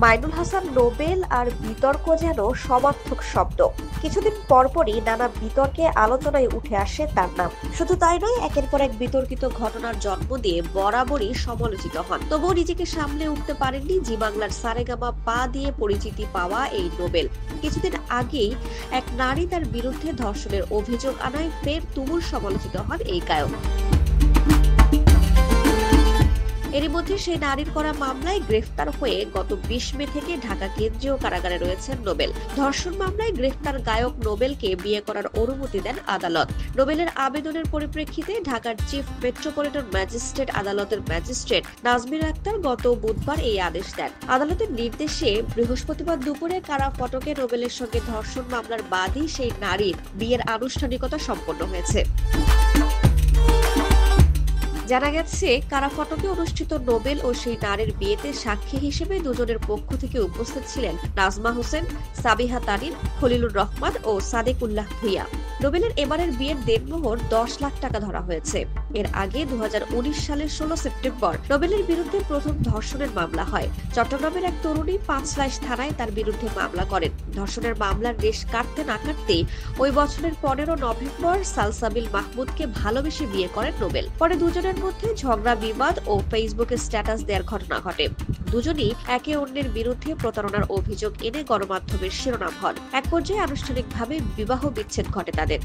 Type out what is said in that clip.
Mainul Hasan Nobel আর বিতর্ক যেন সমার্থক শব্দ। কিছুদিন পরপরই নানা বিতর্কে আলোচনায় উঠে আসে তার নাম। শুধু তাই নয়, একের পর এক বিতর্কিত ঘটনার জন্ম দিয়ে বরাবরই সমালোচিত হন। তবুও নিজেকে সামলে উঠতে পারেননি জি বাংলার সারেগামা পা দিয়ে পরিচিতি পাওয়া এই নোবেল। কিছুদিন আগেই এক নারী তার বিরুদ্ধে ধর্ষণের অভিযোগ আনায় ফের তুমুল সমালোচিত হন এই গায়ক। এরই মধ্যে সেই নারীর করা মামলায় গ্রেফতার হয়ে গত ২০ মে থেকে ঢাকা কেন্দ্রীয় কারাগারে রয়েছেন নোবেল। ধর্ষণ মামলায় গ্রেফতার গায়ক নোবেলকে বিয়ে করার অনুমতি দেন আদালত। নোবেলের আবেদনের পরিপ্রেক্ষিতে ঢাকার চিফ মেট্রোপলিটন ম্যাজিস্ট্রেট আদালতের ম্যাজিস্ট্রেট নাজমির আক্তার গত বুধবার এই আদেশ দেন। আদালতের নির্দেশে বৃহস্পতিবার দুপুরে কারা ফটকে নোবেলের সঙ্গে ধর্ষণ মামলার বাদী সেই নারীর বিয়ের আনুষ্ঠানিকতা সম্পন্ন হয়েছে। জানা গেছে, কারা ফটকে অনুষ্ঠিত নোবেল ও সেই নারীর বিয়েতে সাক্ষী হিসেবে দুজনের পক্ষ থেকে উপস্থিত ছিলেন নাজমা হোসেন, সাবিহা তারিন, খলিলুর রহমান ও সাদেকুল্লাহ ভূঁইয়া। নোবেলের এবারের বিয়ের দেনমোহর ১০ লাখ টাকা ধরা হয়েছে। এর আগে ২০১৯ সালের ১৬ সেপ্টেম্বর নোবেলের বিরুদ্ধে প্রথম ধর্ষণের মামলা হয়। চট্টগ্রামের এক তরুণী পাঁচলাইশ থানায় তার বিরুদ্ধে মামলা করেন। ধর্ষণের মামলার রেশ কাটতে না কাটতেই ওই বছরের ১৫ নভেম্বর সালসাবিল মাহমুদকে ভালোবেসে বিয়ে করেন নোবেল। পরে দুজনের মধ্যে ঝগড়া বিবাদ ও ফেসবুকে স্ট্যাটাস দেওয়ার ঘটনা ঘটে। দুজনই একে অন্যের বিরুদ্ধে প্রতারণার অভিযোগ এনে গণমাধ্যমের শিরোনাম হন। এক পর্যায়ে আনুষ্ঠানিকভাবে বিবাহ বিচ্ছেদ ঘটে তাদের।